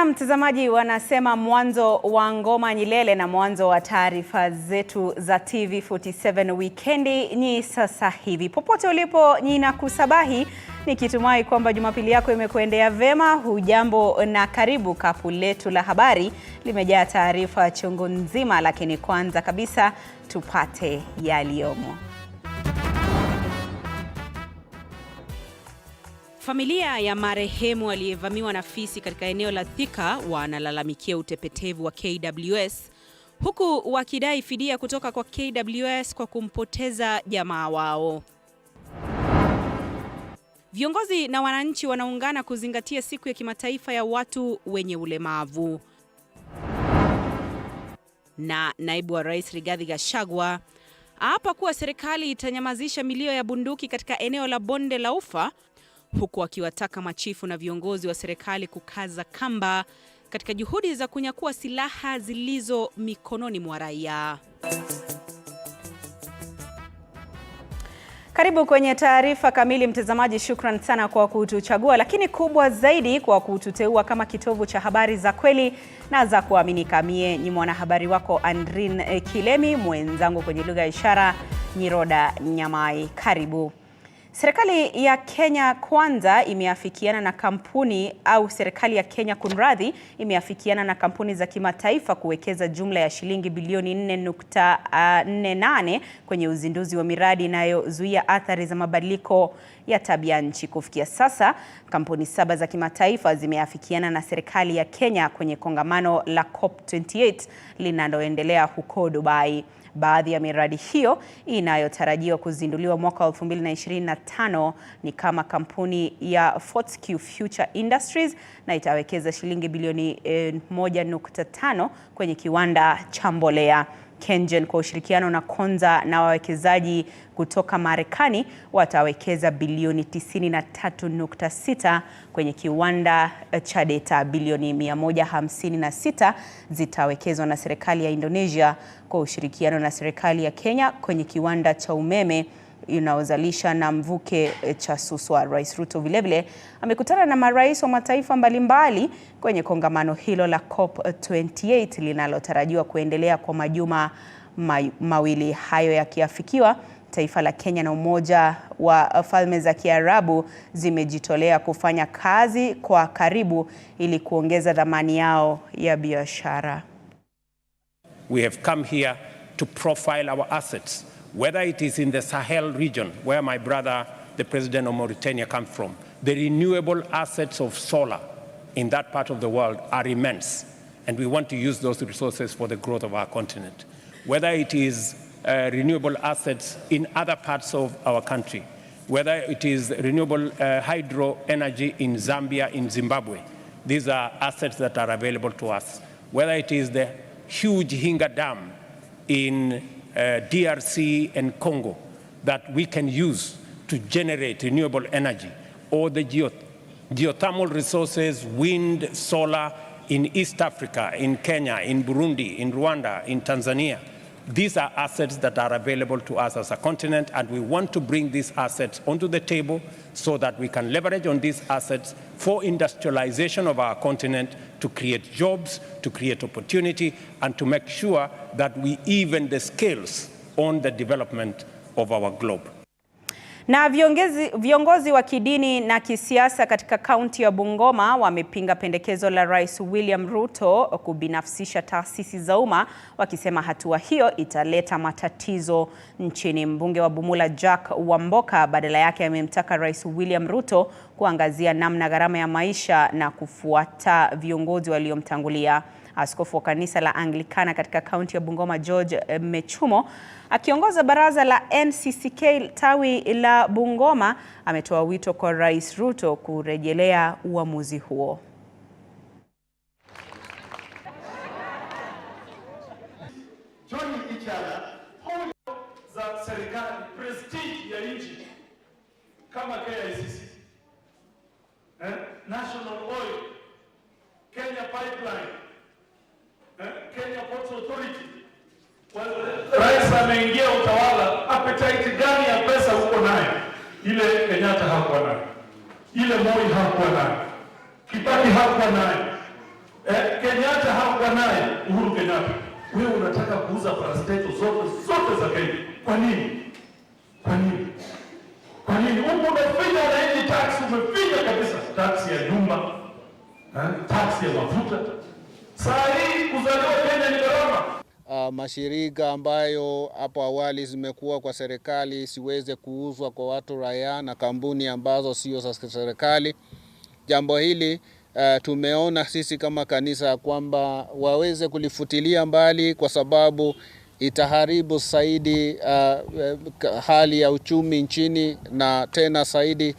Mtazamaji, wanasema mwanzo wa ngoma nyilele na mwanzo wa taarifa zetu za TV47 Wikendi ni sasa hivi. Popote ulipo ninakusabahi nikitumai kwamba Jumapili yako imekuendea vema. Hujambo na karibu. Kapu letu la habari limejaa taarifa chungu nzima, lakini kwanza kabisa tupate yaliyomo. Familia ya marehemu aliyevamiwa na fisi katika eneo la Thika wanalalamikia utepetevu wa KWS, huku wakidai fidia kutoka kwa KWS kwa kumpoteza jamaa wao. Viongozi na wananchi wanaungana kuzingatia siku ya kimataifa ya watu wenye ulemavu. Na naibu wa rais Rigathi Gachagua aapa kuwa serikali itanyamazisha milio ya bunduki katika eneo la Bonde la Ufa, huku akiwataka machifu na viongozi wa serikali kukaza kamba katika juhudi za kunyakua silaha zilizo mikononi mwa raia. Karibu kwenye taarifa kamili mtazamaji. Shukran sana kwa kutuchagua, lakini kubwa zaidi kwa kututeua kama kitovu cha habari za kweli na za kuaminika. Mie ni mwanahabari wako Andrin Kilemi, mwenzangu kwenye lugha ya ishara Nyiroda Nyamai. Karibu. Serikali ya Kenya kwanza imeafikiana na kampuni serikali ya Kenya kunradhi imeafikiana na kampuni za kimataifa kuwekeza jumla ya shilingi bilioni 4.48 kwenye uzinduzi wa miradi inayozuia athari za mabadiliko ya tabia nchi. Kufikia sasa, kampuni 7 za kimataifa zimeafikiana na serikali ya Kenya kwenye kongamano la COP28 linaloendelea huko Dubai. Baadhi ya miradi hiyo inayotarajiwa kuzinduliwa mwaka 2025 ni kama kampuni ya Fortescue Future Industries na itawekeza shilingi bilioni 1.5 kwenye kiwanda cha mbolea. KenGen kwa ushirikiano na Konza na wawekezaji kutoka Marekani watawekeza bilioni 93.6 kwenye kiwanda cha data. Bilioni 156 zitawekezwa na serikali ya Indonesia kwa ushirikiano na serikali ya Kenya kwenye kiwanda cha umeme inaozalisha na mvuke cha Suswa. Rais Ruto vilevile amekutana na marais wa mataifa mbalimbali kwenye kongamano hilo la COP28 linalotarajiwa kuendelea kwa majuma mawili. Hayo yakiafikiwa, taifa la Kenya na Umoja wa Falme za Kiarabu zimejitolea kufanya kazi kwa karibu ili kuongeza dhamani yao ya biashara. We have come here to profile our assets, whether it is in the Sahel region, where my brother, the president of Mauritania, comes from. The renewable assets of solar in that part of the world are immense, and we want to use those resources for the growth of our continent. Whether it is renewable assets in other parts of our country, whether it is renewable hydro energy in Zambia, in Zimbabwe, these are assets that are available to us. Whether it is the huge Hinga Dam in DRC and Congo that we can use to generate renewable energy, or the geothermal resources, wind, solar in East Africa, in Kenya, in Burundi, in Rwanda, in Tanzania. These are assets that are available to us as a continent, and we want to bring these assets onto the table so that we can leverage on these assets for industrialization of our continent, to create jobs, to create opportunity, and to make sure that we even the scales on the development of our globe. Na viongozi wa kidini na kisiasa katika kaunti ya Bungoma wamepinga pendekezo la Rais William Ruto kubinafsisha taasisi za umma, wakisema hatua hiyo italeta matatizo nchini. Mbunge wa Bumula Jack Wamboka badala yake amemtaka Rais William Ruto kuangazia namna gharama ya maisha na kufuata viongozi waliomtangulia. Askofu wa kanisa la Anglikana katika kaunti ya Bungoma George Mechumo akiongoza baraza la NCCK tawi la Bungoma ametoa wito kwa Rais Ruto kurejelea uamuzi huo. Za serikali, prestige ya nchi kama KICC, National Oil, Kenya Pipeline, Kenya Ports Authority. Rais ameingia utawala, appetite gani ya pesa huko nayo? Ile Kenyatta hakuwa nayo, ile Moi hakuwa nayo, Kibaki hakuwa nayo, Kenyatta hakuwa naye, Uhuru Kenyatta. Wewe unataka kuuza parastato zote za Kenya. Kwa nini? Kwa nini? Kwa nini? Umefinya wananchi tax, umefinya kabisa tax ya nyumba, tax ya mafuta. Saa hii kuzaliwa Kenya ni gharama. Mashirika ambayo hapo awali zimekuwa kwa serikali siweze kuuzwa kwa watu raia na kampuni ambazo sio za serikali. Jambo hili tumeona sisi kama kanisa kwamba waweze kulifutilia mbali kwa sababu itaharibu zaidi hali ya uchumi nchini, na tena zaidi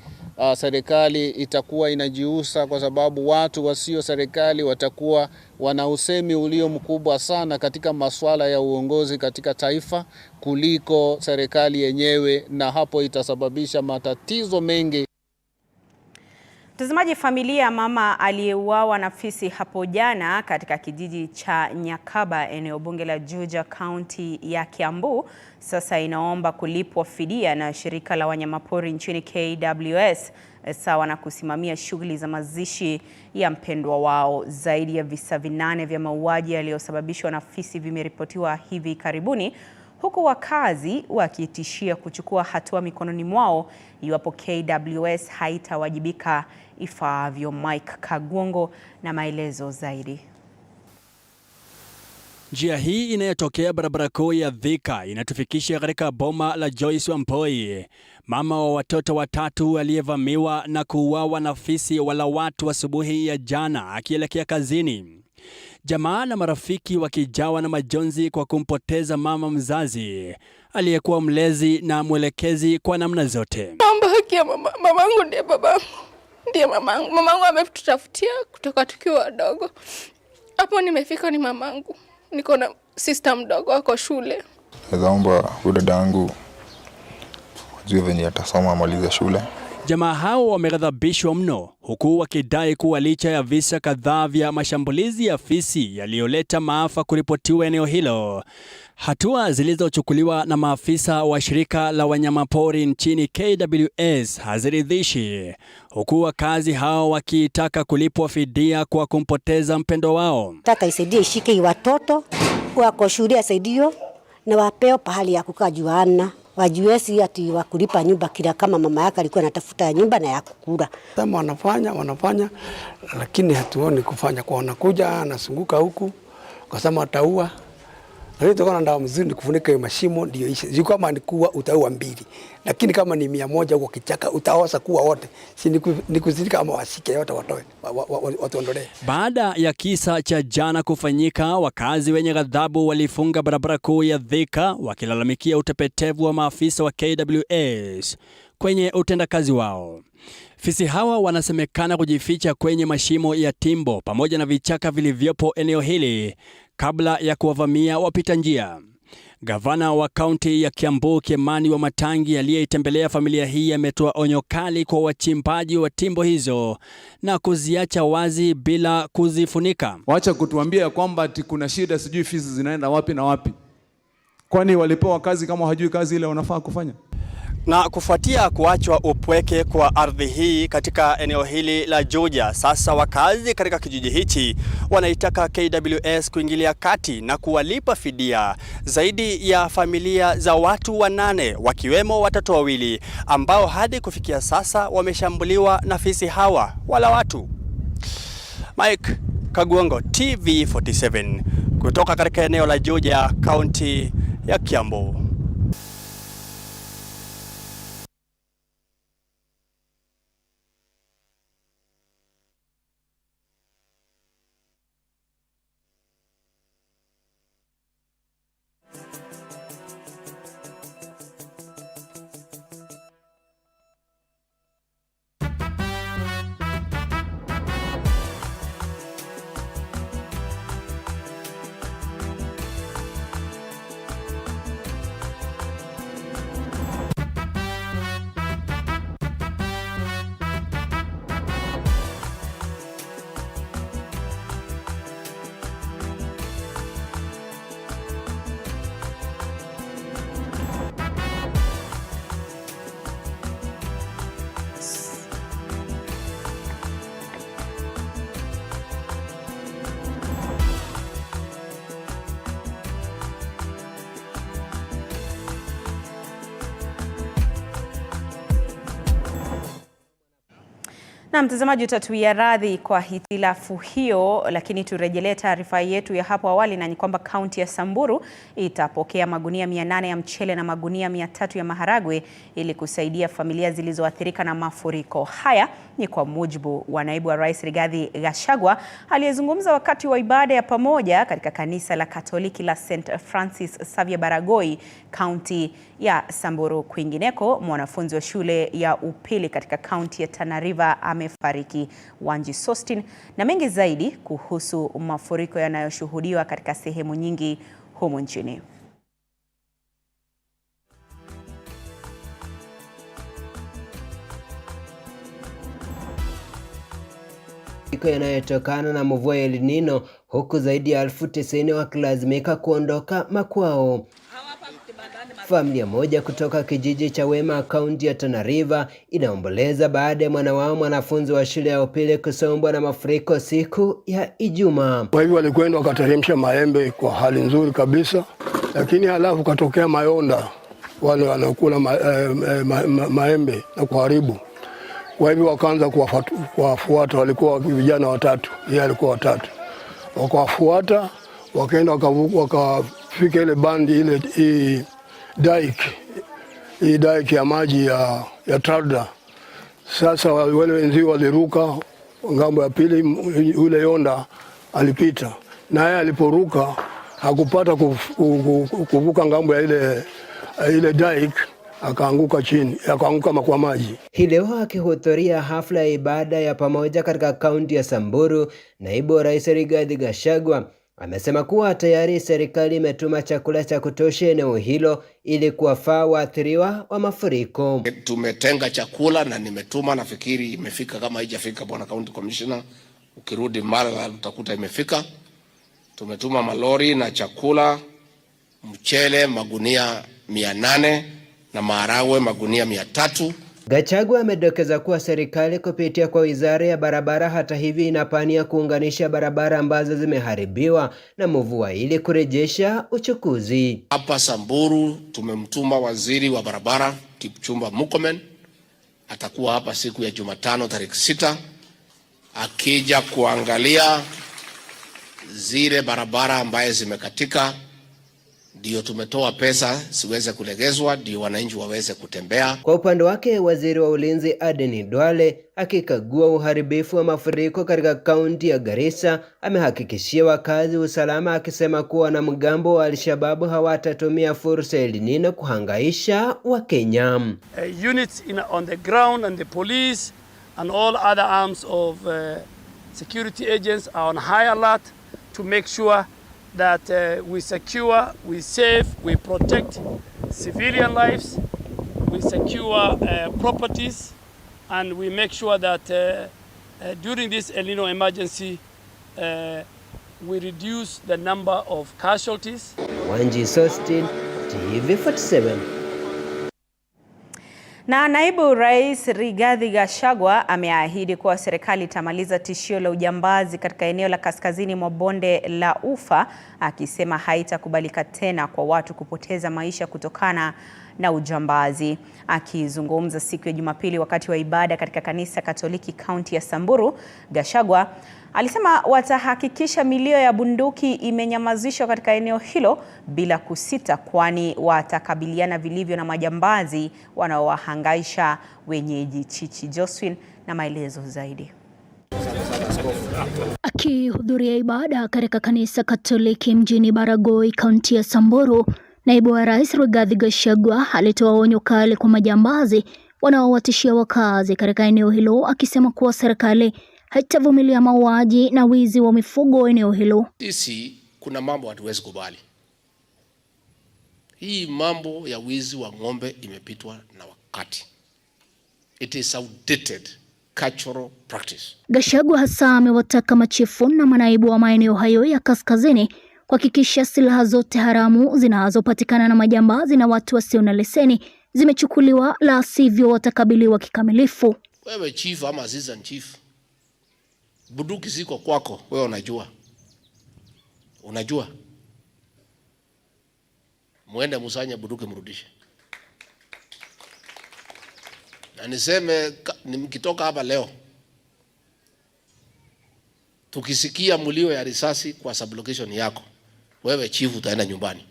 serikali itakuwa inajiusa kwa sababu watu wasio serikali watakuwa wana usemi ulio mkubwa sana katika masuala ya uongozi katika taifa kuliko serikali yenyewe, na hapo itasababisha matatizo mengi. Mtazamaji, familia ya mama aliyeuawa na fisi hapo jana katika kijiji cha Nyakaba, eneo bunge la Juja, kaunti ya Kiambu, sasa inaomba kulipwa fidia na shirika la wanyamapori nchini KWS sawa na kusimamia shughuli za mazishi ya mpendwa wao. Zaidi ya visa 8 vya mauaji yaliyosababishwa na fisi vimeripotiwa hivi karibuni, huku wakazi wakitishia kuchukua hatua mikononi mwao iwapo KWS haitawajibika ifaavyo. Mike Kagwongo na maelezo zaidi. Njia hii inayotokea barabara kuu ya Thika inatufikisha katika boma la Joyce Wamboi, mama wa watoto watatu aliyevamiwa na kuuawa na fisi wala watu asubuhi ya jana akielekea kazini. Jamaa na marafiki wakijawa na majonzi kwa kumpoteza mama mzazi aliyekuwa mlezi na mwelekezi kwa namna zote. Naomba haki ya mamangu, ndiye babangu, ndiye mamangu. Mamangu ametutafutia kutoka tukiwa wadogo. Hapo nimefika ni mamangu. Niko na sister mdogo wako shule. Naomba dadangu wajue venye atasoma amalize shule. Jamaa hao wameghadhabishwa mno, huku wakidai kuwa licha ya visa kadhaa vya mashambulizi ya fisi yaliyoleta maafa kuripotiwa eneo hilo, hatua zilizochukuliwa na maafisa wa shirika la wanyamapori nchini KWS haziridhishi, huku wakazi hao wakitaka kulipwa fidia kwa kumpoteza mpendo wao. Nataka isaidie, ishike watoto wako shule, asaidio na wapeo pahali ya kukaa juana. Wajuesi ati wakulipa nyumba kila kama mama yake alikuwa anatafuta nyumba na ya kukula. Kama wanafanya lakini hatuoni kufanya, kwa wanakuja anasunguka huku kwa sababu ataua. Lakini tokana ndawa mzuri kufunika hiyo mashimo ndio ishi. Kama ni kuwa utaua 2. Lakini kama ni 100 huko kichaka utaosa kuwa wote. Si ni kuzilika ama wasike yote watoe. Watuondolee. Baada ya kisa cha jana kufanyika, wakazi wenye ghadhabu walifunga barabara kuu ya Thika wakilalamikia utepetevu wa maafisa wa KWS kwenye utendakazi wao. Fisi hawa wanasemekana kujificha kwenye mashimo ya timbo pamoja na vichaka vilivyopo eneo hili kabla ya kuwavamia wapita njia. Gavana wa kaunti ya Kiambu Kimani wa Matangi aliyeitembelea familia hii ametoa onyo kali kwa wachimbaji wa timbo hizo na kuziacha wazi bila kuzifunika. Wacha kutuambia kwamba ati kuna shida sijui fisi zinaenda wapi na wapi. Kwani walipewa kazi kama hawajui kazi ile wanafaa kufanya? Na kufuatia kuachwa upweke kwa ardhi hii katika eneo hili la Juja, sasa wakazi katika kijiji hichi wanaitaka KWS kuingilia kati na kuwalipa fidia zaidi ya familia za watu 8 wakiwemo watoto 2 ambao hadi kufikia sasa wameshambuliwa na fisi hawa wala watu. Mike Kagwongo, TV47 kutoka katika eneo la Juja, kaunti ya Kiambu. Na mtazamaji, utatuia radhi kwa hitilafu hiyo, lakini turejelee taarifa yetu ya hapo awali, na ni kwamba kaunti ya Samburu itapokea magunia 800 ya mchele na magunia 300 ya maharagwe ili kusaidia familia zilizoathirika na mafuriko. Haya ni kwa mujibu wa naibu wa rais Rigathi Gachagua aliyezungumza wakati wa ibada ya pamoja katika kanisa la Katoliki la St. Francis Xavier Baragoi, kaunti ya Samburu. Kwingineko, mwanafunzi wa shule ya upili katika kaunti ya Tana River amefariki. Wanji Sostin na mengi zaidi kuhusu mafuriko yanayoshuhudiwa katika sehemu nyingi humu nchini. Yanayotokana na mvua ya El Nino, huku zaidi ya 90,000 wakilazimika kuondoka makwao. Familia moja kutoka kijiji cha Wema, kaunti ya Tana River, inaomboleza baada ya mwanafunzi wa shule ya upili kusombwa na mafuriko siku ya Ijumaa. Kwa hivyo walikwenda wakateremsha maembe kwa hali nzuri kabisa, lakini halafu katokea mayonda, wale wanakula maembe na kuharibu. Kwa hivyo wakaanza kuwafuata, walikuwa vijana watatu, yeye alikuwa watatu. Wakawafuata, wakaenda wakafika ile bandi ile dike ya maji ya Trada. Sasa wale wenzio waliruka ngambo ya pili, yule yonda alipita. Na yeye aliporuka hakupata kuvuka ngambo ya ile dike, akaanguka chini, akaanguka kwa maji. Hii leo akihudhuria hafla ya ibada ya pamoja katika kaunti ya Samburu, naibu wa rais Rigathi Gachagua amesema kuwa tayari serikali imetuma chakula cha kutosha eneo hilo ili kuwafaa waathiriwa wa mafuriko. Tumetenga chakula na nimetuma, nafikiri imefika, kama haijafika bwana county commissioner, ukirudi mara utakuta imefika. Tumetuma malori na chakula, mchele magunia 800 na maharagwe magunia 300. Gachagua amedokeza kuwa serikali kupitia kwa wizara ya barabara hata hivi inapania kuunganisha barabara ambazo zimeharibiwa na mvua ili kurejesha uchukuzi. Hapa Samburu tumemtuma waziri wa barabara Kipchumba Murkomen, atakuwa hapa siku ya Jumatano tarehe 6 akija kuangalia zile barabara ambaye zimekatika. Ndio tumetoa pesa siweze kulegezwa, ndio wananchi waweze kutembea. Kwa upande wake, waziri wa ulinzi Aden Duale akikagua uharibifu wa mafuriko katika kaunti ya Garissa amehakikishia wakazi usalama, akisema kuwa wanamgambo wa Al-Shabaab hawatatumia fursa ya El Nino kuhangaisha Wakenya. Units on the ground and the police and all other arms of security agents are on high alert to make sure that we secure, we save, we protect civilian lives, we secure properties, and we make sure that during this El Nino emergency, we reduce the number of casualties. Wanji Sostin, TV47. Na naibu rais Rigathi Gachagua ameahidi kuwa serikali itamaliza tishio la ujambazi katika eneo la kaskazini mwa bonde la Ufa, akisema haitakubalika tena kwa watu kupoteza maisha kutokana na ujambazi. Akizungumza siku ya Jumapili wakati wa ibada katika kanisa Katoliki kaunti ya Samburu, Gachagua alisema watahakikisha milio ya bunduki imenyamazishwa katika eneo hilo bila kusita, kwani watakabiliana vilivyo na majambazi wanaowahangaisha wenyeji. Chichi Josephine na maelezo zaidi. Akihudhuria ibada katika kanisa Katoliki mjini Baragoi, kaunti ya Samburu, naibu wa rais Rigathi Gachagua alitoa onyo kali kwa majambazi wanaowatishia wakazi katika eneo hilo, akisema kuwa serikali haitavumilia mauaji na wizi wa mifugo eneo hilo. Sisi kuna mambo hatuwezi kubali. Hii mambo ya wizi wa ng'ombe imepitwa na wakati. It is outdated cultural practice. Gachagua hasa amewataka machifu na manaibu wa maeneo hayo ya kaskazini kuhakikisha silaha zote haramu zinazopatikana na majambazi na watu wasio na leseni zimechukuliwa, la sivyo watakabiliwa kikamilifu. Wewe chief ama assistant chief, bunduki ziko kwako, wewe unajua muende musanye bunduki mrudishe. Na niseme nikitoka hapa leo tukisikia mlio ya risasi kwa sublocation yako, wewe chief utaenda nyumbani.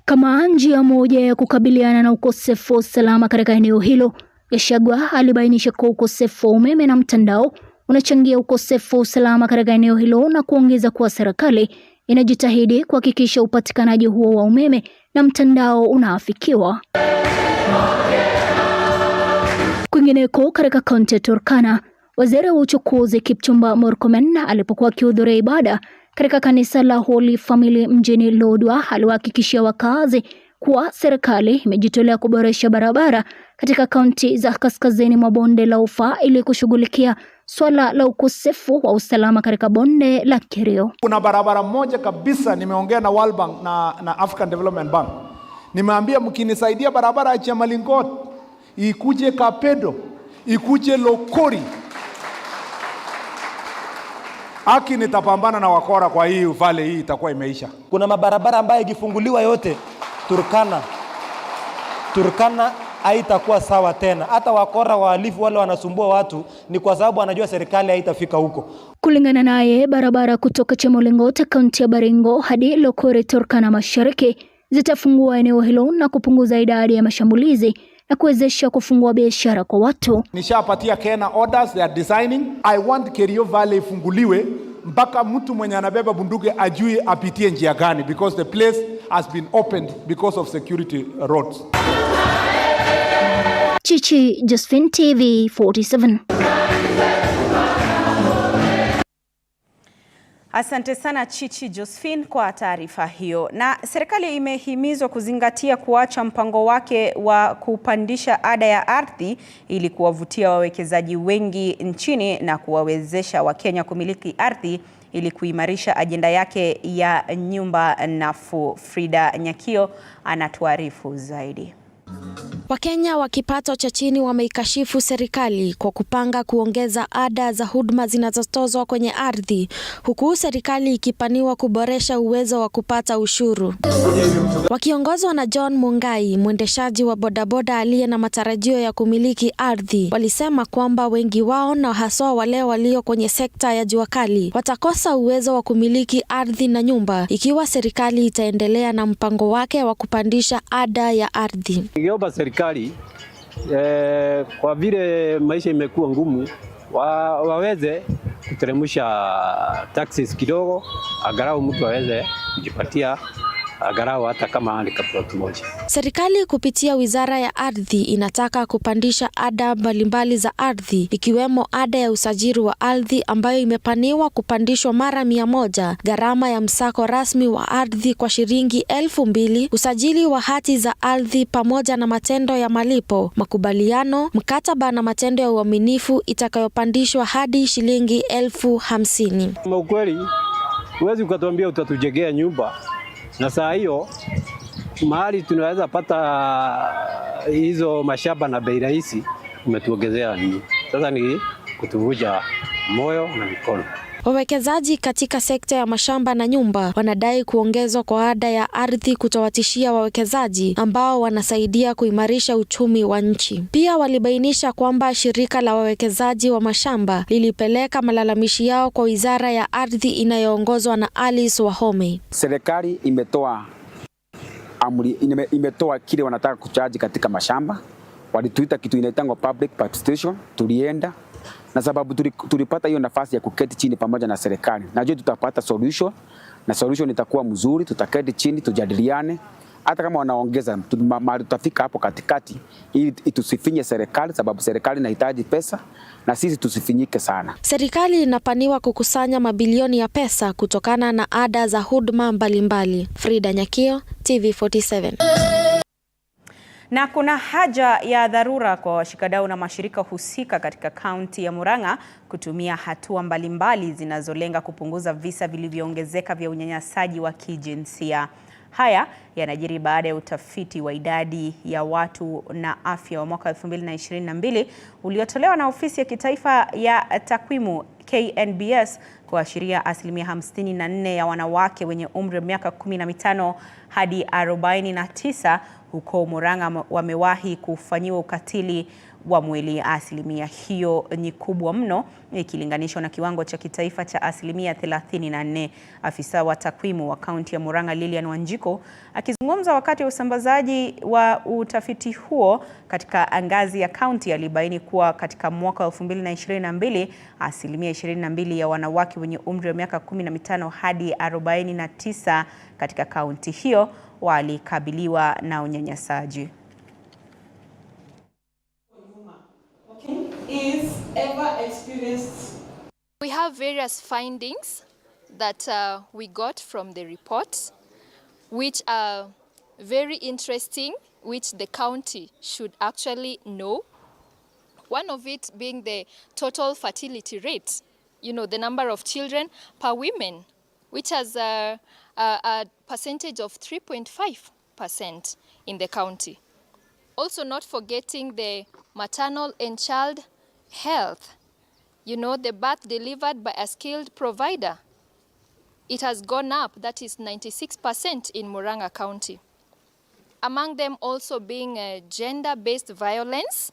Kama njia moja ya kukabiliana na ukosefu wa usalama katika eneo hilo, Gachagua alibainisha kuwa ukosefu wa umeme na mtandao unachangia ukosefu wa usalama katika eneo hilo na kuongeza kuwa serikali inajitahidi kuhakikisha upatikanaji huo wa umeme na mtandao unaafikiwa. Kwingineko katika kaunti ya Turkana, waziri wa uchukuzi Kipchumba Murkomen alipokuwa akihudhuria ibada katika kanisa la Holy Family mjini Lodwar aliwahakikishia wakazi kuwa serikali imejitolea kuboresha barabara katika kaunti za kaskazini mwa bonde la Ufa ili kushughulikia swala la ukosefu wa usalama katika bonde la Kerio. Kuna barabara moja kabisa, nimeongea na World Bank na African Development Bank. Nimeambia mkinisaidia barabara ya Chemalingot, ikuje Kapedo, ikuje Lokori, haki nitapambana na wakora kwa hii uvale, hii itakuwa imeisha. Kuna mabarabara ambayo ikifunguliwa yote Turkana haitakuwa sawa tena. Hata wakora wahalifu wale wanasumbua watu ni kwa sababu wanajua serikali haitafika huko. Kulingana naye, barabara kutoka Chemolengot kaunti ya Baringo hadi Lokore Turkana Mashariki zitafungua eneo hilo na kupunguza idadi ya mashambulizi na kuwezesha kufungua biashara kwa watu. Nishapatia Kenya orders, they are designing. I want Kerio Valley ifunguliwe mpaka mtu mwenye anabeba bunduki ajue apitie njia gani, because the place has been opened because of security roads. Chichi Josephine, TV47. Asante sana Chichi Josephine kwa taarifa hiyo. Na serikali imehimizwa kuzingatia kuacha mpango wake wa kupandisha ada ya ardhi ili kuwavutia wawekezaji wengi nchini na kuwawezesha Wakenya kumiliki ardhi ili kuimarisha ajenda yake ya nyumba nafuu. Frida Nyakio anatuarifu zaidi. Wakenya wa kipato cha chini wameikashifu serikali kwa kupanga kuongeza ada za huduma zinazotozwa kwenye ardhi, huku serikali ikipaniwa kuboresha uwezo wa kupata ushuru. Wakiongozwa na John Mungai, mwendeshaji wa bodaboda aliye na matarajio ya kumiliki ardhi, walisema kwamba wengi wao na haswa wale walio kwenye sekta ya jua kali watakosa uwezo wa kumiliki ardhi na nyumba ikiwa serikali itaendelea na mpango wake wa kupandisha ada ya ardhi. Ningeomba serikali kwa vile maisha imekuwa ngumu, waweze kuteremsha taxes kidogo, angalau mtu aweze kujipatia angalau hata kama ni plot moja. Serikali kupitia Wizara ya Ardhi inataka kupandisha ada mbalimbali za ardhi, ikiwemo ada ya usajili wa ardhi ambayo imepaniwa kupandishwa mara 100, gharama ya msako rasmi wa ardhi kwa shilingi 2,000, usajili wa hati za ardhi pamoja na matendo ya malipo, makubaliano, mkataba na matendo ya uaminifu itakayopandishwa hadi shilingi 50,000. Kwa ukweli, huwezi ukatuambia utatujengea nyumba na saa hiyo mahali tunaweza pata hizo mashamba na bei rahisi umetuongezea nini? Sasa ni kutuvuja moyo na mikono. Wawekezaji katika sekta ya mashamba na nyumba wanadai kuongezwa kwa ada ya ardhi kutowatishia wawekezaji ambao wanasaidia kuimarisha uchumi wa nchi. Pia walibainisha kwamba shirika la wawekezaji wa mashamba lilipeleka malalamishi yao kwa Wizara ya Ardhi inayoongozwa na Alice Wahome. Serikali imetoa kile wanataka kuchaji katika mashamba. Walituita kitu inaitangwa public participation, tulienda na sababu tulipata hiyo nafasi ya kuketi chini pamoja na serikali. Najua tutapata solution na solution itakuwa mzuri, tutaketi chini tujadiliane. Hata kama wanaongeza tutafika hapo katikati ili tusifinye serikali, sababu serikali inahitaji pesa na sisi tusifinyike sana. Serikali inapaniwa kukusanya mabilioni ya pesa kutokana na ada za huduma mbalimbali. Frida Nyakio, TV47. Na kuna haja ya dharura kwa washikadau na mashirika husika katika kaunti ya Murang'a kutumia hatua mbalimbali zinazolenga kupunguza visa vilivyoongezeka vya unyanyasaji wa kijinsia. Haya yanajiri baada ya utafiti wa idadi ya watu na afya wa mwaka 2022 uliotolewa na Ofisi ya Kitaifa ya Takwimu KNBS kuashiria asilimia 54 ya wanawake wenye umri wa miaka 15 hadi 49 huko Murang'a wamewahi kufanyiwa ukatili wa mwili. Asilimia hiyo ni kubwa mno ikilinganishwa na kiwango cha kitaifa cha asilimia 34. Afisa wa takwimu wa kaunti ya Murang'a Lilian Wanjiko akizungumza wakati wa usambazaji wa utafiti huo katika ngazi ya kaunti alibaini kuwa katika mwaka 2022 asilimia 22 ya wanawake wenye umri wa miaka 15 hadi 49 katika kaunti hiyo walikabiliwa na unyanyasaji. We have various findings that we got from the report, which are very interesting, which the county should actually know. One of it being the total fertility rate, you know, the number of children per woman, which has a percentage of 3.5% in the county. Also not forgetting the maternal and child health, you know, the birth delivered by a skilled provider. It has gone up, that is 96% in Murang'a County. Among them also being gender-based violence,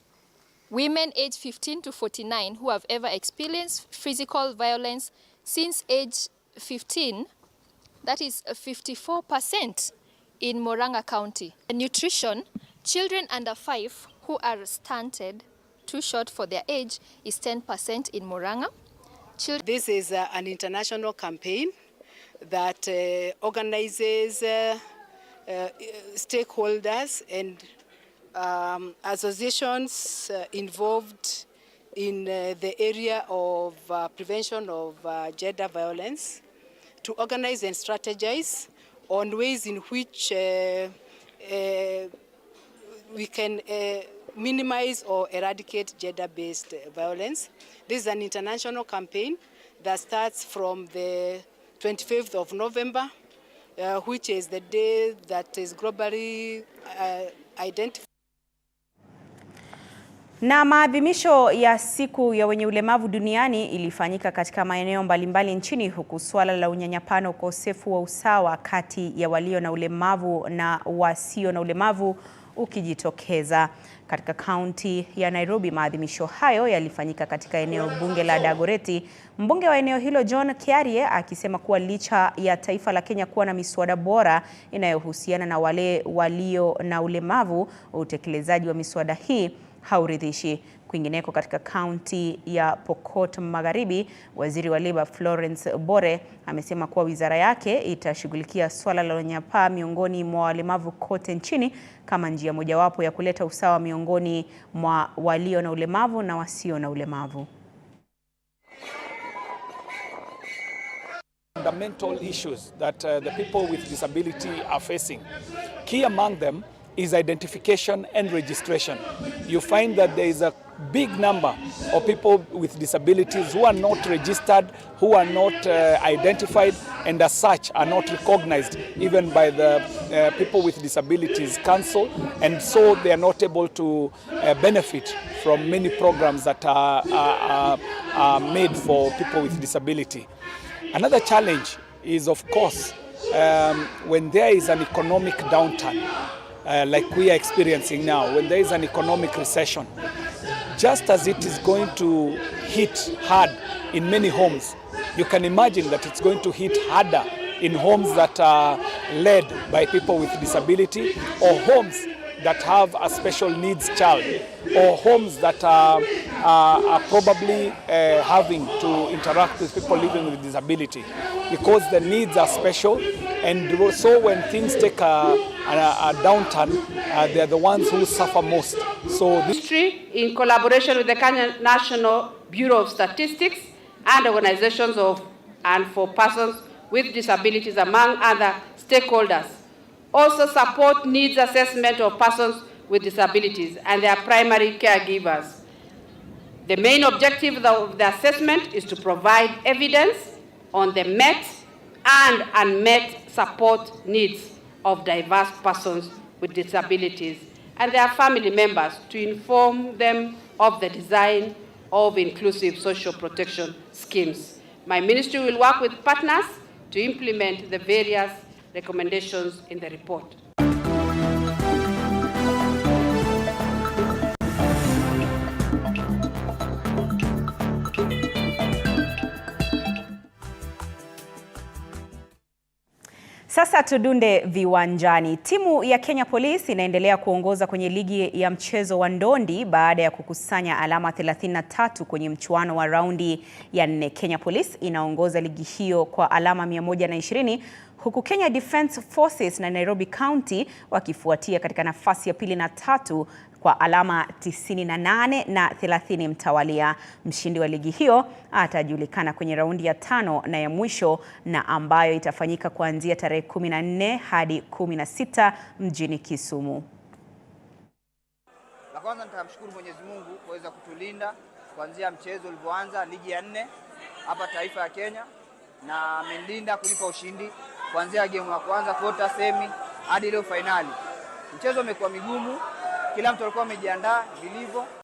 women aged 15 to 49 who have ever experienced physical violence since age 15, that is 54% in Murang'a County. Nutrition, children under 5 who are stunted, too short for their age, is 10% in Murang'a. This is an international campaign that organizes stakeholders and associations involved in the area of prevention of gender violence to organize and strategize on ways in which we can minimize or eradicate gender-based violence. This is an international campaign that starts from the 25th of November, which is the day that is globally identified. Na maadhimisho ya siku ya wenye ulemavu duniani ilifanyika katika maeneo mbalimbali nchini, huku swala la unyanyapaa na ukosefu wa usawa kati ya walio na ulemavu na wasio na ulemavu ukijitokeza. Katika kaunti ya Nairobi, maadhimisho hayo yalifanyika katika eneo bunge la Dagoretti. Mbunge wa eneo hilo John Kiarie akisema kuwa licha ya taifa la Kenya kuwa na miswada bora inayohusiana na wale walio na ulemavu, utekelezaji wa miswada hii hauridhishi. Kwingineko katika kaunti ya Pokot Magharibi, waziri wa Leba Florence Bore amesema kuwa wizara yake itashughulikia swala la unyanyapaa miongoni mwa walemavu kote nchini kama njia mojawapo ya kuleta usawa miongoni mwa walio na ulemavu na wasio na ulemavu. Fundamental issues that the people with disability are facing. Key among them is identification and registration. You find that there is a big number of people with disabilities who are not registered, who are not identified, and as such are not recognized even by the People with Disabilities Council, and so they are not able to benefit from many programs that are made for people with disability. Another challenge is, of course, when there is an economic downturn, like we are experiencing now, when there is an economic recession, just as it is going to hit hard in many homes, you can imagine that it's going to hit harder in homes that are led by people with disability, or homes that have a special needs child, or homes that are probably having to interact with people living with disability, because the needs are special. And so when things take a downturn, they're the ones who suffer most. So this in collaboration with the Kenya National Bureau of Statistics and organizations of and for persons with disabilities, among other stakeholders, also support needs assessment of persons with disabilities and their primary caregivers. The main objective of the assessment is to provide evidence on the met and unmet support needs of diverse persons with disabilities and their family members, to inform them of the design of inclusive social protection schemes. My ministry will work with partners to implement the various recommendations in the report. Sasa tudunde viwanjani. Timu ya Kenya Police inaendelea kuongoza kwenye ligi ya mchezo wa ndondi baada ya kukusanya alama 33 kwenye mchuano wa raundi ya 4. Kenya Police inaongoza ligi hiyo kwa alama 120 huku Kenya Defence Forces na Nairobi County wakifuatia katika nafasi ya pili na tatu kwa alama 98 na 30 mtawalia. Mshindi wa ligi hiyo atajulikana kwenye raundi ya 5 na ya mwisho na ambayo itafanyika kuanzia tarehe 14 hadi 16 mjini Kisumu. La kwanza nitamshukuru Mwenyezi Mungu kuweza kutulinda kuanzia mchezo ulivyoanza ligi ya 4 hapa taifa ya Kenya, na ameninda kunipa ushindi kuanzia game ya kwanza, quarter, semi hadi leo finali. Mchezo umekuwa migumu, kila mtu alikuwa amejiandaa vilivyo.